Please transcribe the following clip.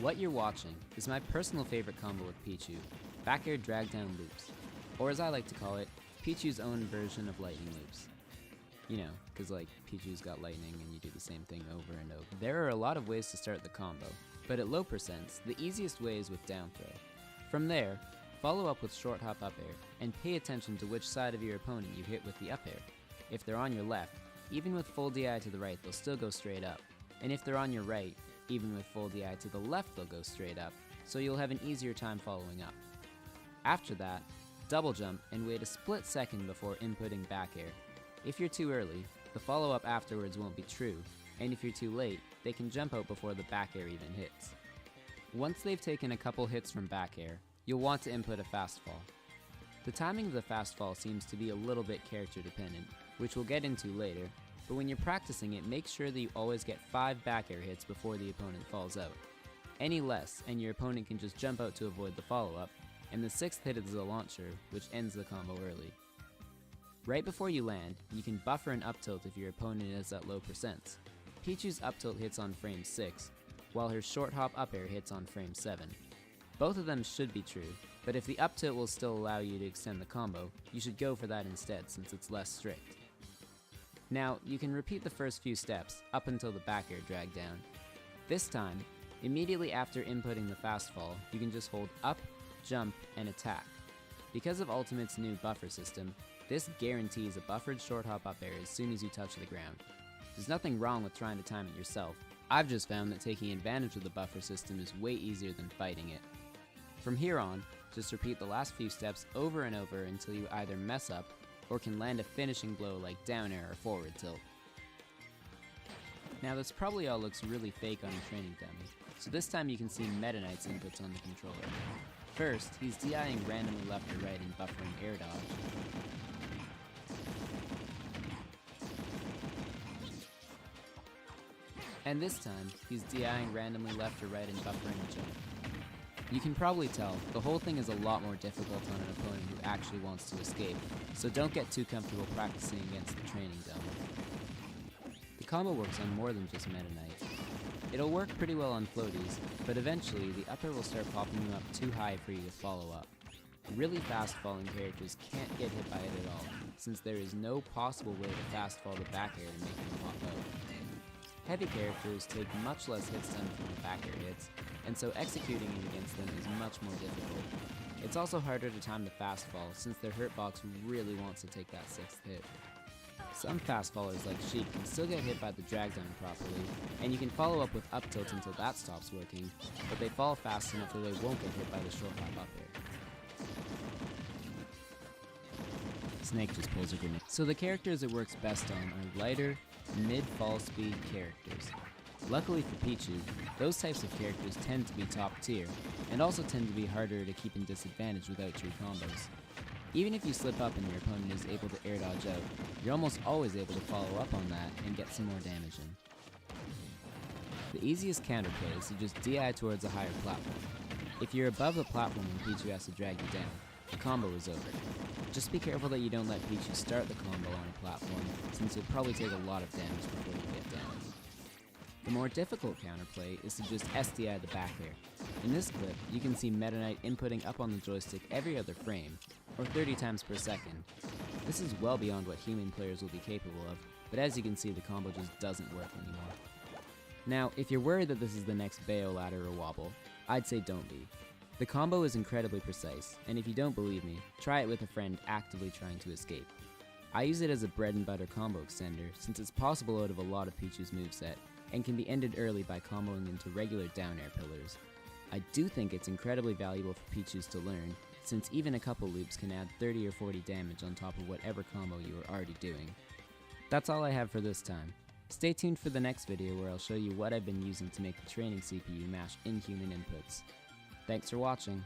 What you're watching is my personal favorite combo with Pichu, back air drag down loops, or as I like to call it, Pichu's own version of lightning loops. You know, cause like Pichu's got lightning and you do the same thing over and over. There are a lot of ways to start the combo, but at low percents, the easiest way is with down throw. From there, follow up with short hop up air, and pay attention to which side of your opponent you hit with the up air. If they're on your left, even with full DI to the right, they'll still go straight up. And if they're on your right, even with full DI to the left, they'll go straight up, so you'll have an easier time following up. After that, double jump and wait a split second before inputting back air. If you're too early, the follow-up afterwards won't be true, and if you're too late, they can jump out before the back air even hits. Once they've taken a couple hits from back air, you'll want to input a fast fall. The timing of the fast fall seems to be a little bit character dependent, which we'll get into later, but when you're practicing it, make sure that you always get 5 back air hits before the opponent falls out. Any less, and your opponent can just jump out to avoid the follow-up, and the 6th hit is the launcher, which ends the combo early. Right before you land, you can buffer an up tilt if your opponent is at low percents. Pichu's up tilt hits on frame 6, while her short hop up air hits on frame 7. Both of them should be true, but if the up tilt will still allow you to extend the combo, you should go for that instead since it's less strict. Now, you can repeat the first few steps up until the back air drag down. This time, immediately after inputting the fast fall, you can just hold up, jump, and attack. Because of Ultimate's new buffer system, this guarantees a buffered short hop up air as soon as you touch the ground. There's nothing wrong with trying to time it yourself. I've just found that taking advantage of the buffer system is way easier than fighting it. From here on, just repeat the last few steps over and over until you either mess up or can land a finishing blow like down air or forward tilt. Now this probably all looks really fake on a training dummy, so this time you can see Meta Knight's inputs on the controller. First, he's DIing randomly left or right and buffering air dodge. And this time, he's DIing randomly left or right and buffering a jump. You can probably tell, the whole thing is a lot more difficult on an opponent who actually wants to escape, so don't get too comfortable practicing against the training dummy. The combo works on more than just Meta Knight. It'll work pretty well on floaties, but eventually the upper will start popping you up too high for you to follow up. Really fast falling characters can't get hit by it at all, since there is no possible way to fast fall the back air to make them pop out. Heavy characters take much less hits done from the back air hits, and so executing it against them is much more difficult. It's also harder to time the fast fall since their hurt box really wants to take that 6th hit. Some fast fallers like Sheik can still get hit by the drag down properly, and you can follow up with up tilt until that stops working, but they fall fast enough that they won't get hit by the short hop up air. Snake just pulls a grenade. So the characters it works best on are lighter, mid-fall speed characters. Luckily for Pichu, those types of characters tend to be top tier, and also tend to be harder to keep in disadvantage without true combos. Even if you slip up and your opponent is able to air dodge out, you're almost always able to follow up on that and get some more damage in. The easiest counterplay is to just DI towards a higher platform. If you're above the platform when Pichu has to drag you down, the combo is over. Just be careful that you don't let Pichu start the combo on a platform, since you'll probably take a lot of damage before you get down. The more difficult counterplay is to just SDI the back air. In this clip, you can see Meta Knight inputting up on the joystick every other frame, or 30 times per second. This is well beyond what human players will be capable of, but as you can see, the combo just doesn't work anymore. Now, if you're worried that this is the next Bayo ladder or wobble, I'd say don't be. The combo is incredibly precise, and if you don't believe me, try it with a friend actively trying to escape. I use it as a bread and butter combo extender since it's possible out of a lot of Pichu's moveset, and can be ended early by comboing into regular down air pillars. I do think it's incredibly valuable for Pichu's to learn, since even a couple loops can add 30 or 40 damage on top of whatever combo you are already doing. That's all I have for this time. Stay tuned for the next video where I'll show you what I've been using to make the training CPU mash inhuman inputs. Thanks for watching.